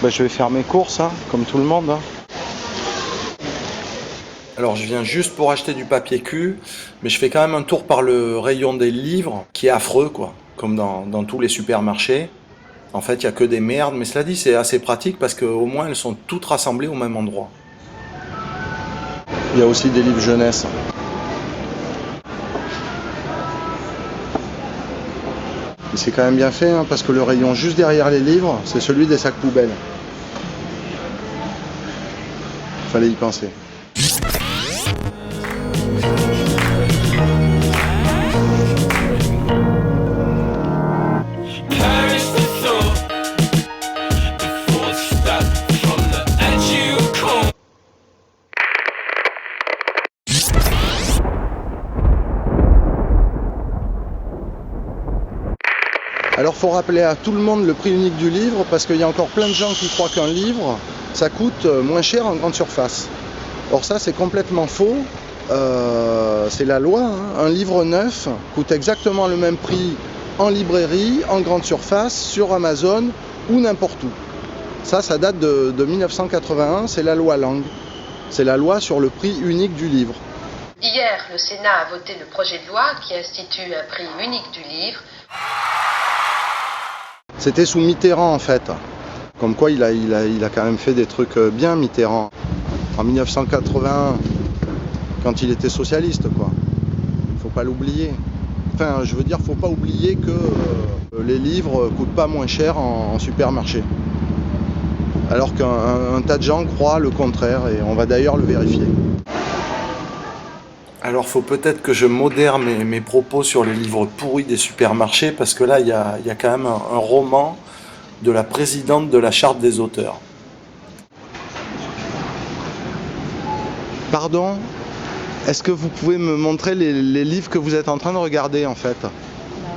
Je vais faire mes courses, hein, comme tout le monde. Hein. Alors je viens juste pour acheter du papier cul, mais je fais quand même un tour par le rayon des livres, qui est affreux, quoi, comme dans tous les supermarchés. En fait, il n'y a que des merdes, mais cela dit, c'est assez pratique parce qu'au moins elles sont toutes rassemblées au même endroit. Il y a aussi des livres jeunesse. Et c'est quand même bien fait, hein, parce que le rayon juste derrière les livres, c'est celui des sacs poubelles. Fallait y penser. Alors faut rappeler à tout le monde le prix unique du livre, parce qu'il y a encore plein de gens qui croient qu'un livre, ça coûte moins cher en grande surface. Or ça c'est complètement faux, c'est la loi, hein. Un livre neuf coûte exactement le même prix en librairie, en grande surface, sur Amazon ou n'importe où. Ça date de 1981, c'est la loi Lang. C'est la loi sur le prix unique du livre. Hier, le Sénat a voté le projet de loi qui institue un prix unique du livre. C'était sous Mitterrand en fait. Comme quoi il a quand même fait des trucs bien, Mitterrand. En 1981, quand il était socialiste, quoi. Faut pas l'oublier. Enfin, je veux dire, faut pas oublier que les livres coûtent pas moins cher en supermarché. Alors qu'un tas de gens croient le contraire, et on va d'ailleurs le vérifier. Alors faut peut-être que je modère mes propos sur les livres pourris des supermarchés, parce que là il y a quand même un roman de la présidente de la Charte des auteurs. Pardon ? Est-ce que vous pouvez me montrer les livres que vous êtes en train de regarder en fait ? Bah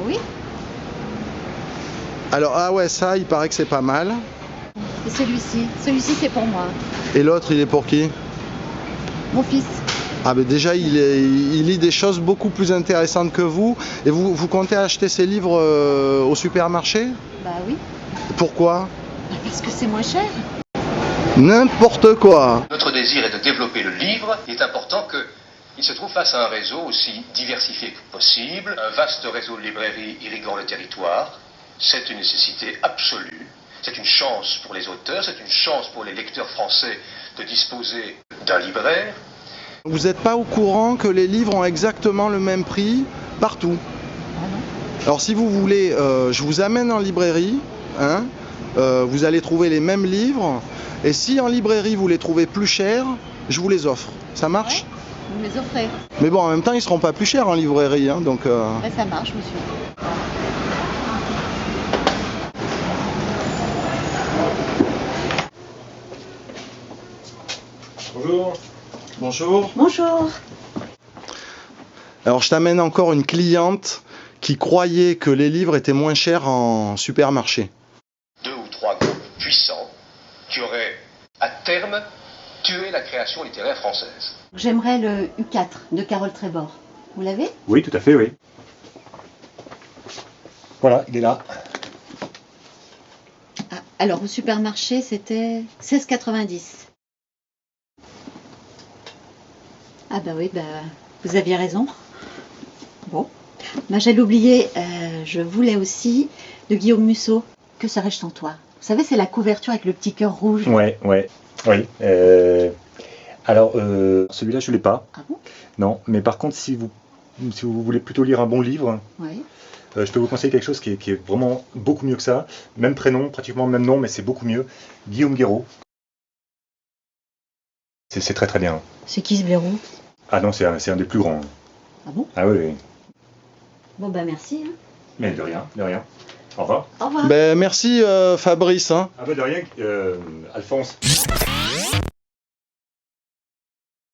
oui. Alors ah ouais, ça il paraît que c'est pas mal. Et celui-ci c'est pour moi. Et l'autre il est pour qui ? Mon fils. Ah ben déjà il lit des choses beaucoup plus intéressantes que vous. Et vous comptez acheter ces livres au supermarché ? Bah oui. Pourquoi ? Parce que c'est moins cher. N'importe quoi. Notre désir est de développer le livre. Il est important qu'il se trouve face à un réseau aussi diversifié que possible, un vaste réseau de librairies irriguant le territoire. C'est une nécessité absolue. C'est une chance pour les auteurs, c'est une chance pour les lecteurs français de disposer d'un libraire. Vous n'êtes pas au courant que les livres ont exactement le même prix partout. Ah non. Alors si vous voulez, je vous amène en librairie, hein, vous allez trouver les mêmes livres, et si en librairie vous les trouvez plus chers, je vous les offre. Ça marche ? Vous me les offrez. Mais bon, en même temps, ils ne seront pas plus chers en librairie, hein, donc... Bah, ça marche, monsieur. Bonjour. Bonjour. Bonjour. Alors je t'amène encore une cliente qui croyait que les livres étaient moins chers en supermarché. 2 ou 3 groupes puissants qui auraient, à terme, tué la création littéraire française. J'aimerais le U4 de Carole Trébor. Vous l'avez ? Oui, tout à fait, oui. Voilà, il est là. Ah, alors au supermarché c'était 16,90. Ah bah oui, bah vous aviez raison. Bon. Bah, j'allais oublier, je voulais aussi de Guillaume Musso, Que serais-je sans toi ? Vous savez, c'est la couverture avec le petit cœur rouge. Ouais, oui. Alors, celui-là, je ne l'ai pas. Ah bon ? Non, mais par contre, si vous voulez plutôt lire un bon livre, Oui. je peux vous conseiller quelque chose qui est vraiment beaucoup mieux que ça. Même prénom, pratiquement même nom, mais c'est beaucoup mieux. Guillaume Guéraud. C'est très très bien. C'est qui ce blaireau ? Ah non, c'est un des plus grands. Ah bon ? Ah oui. Bon bah merci. Hein. Mais de rien, de rien. Au revoir. Au revoir. Ben merci Fabrice. Hein. Ah bah de rien, Alphonse.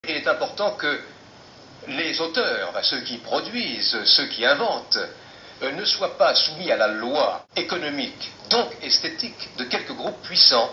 Il est important que les auteurs, ceux qui produisent, ceux qui inventent, ne soient pas soumis à la loi économique, donc esthétique, de quelques groupes puissants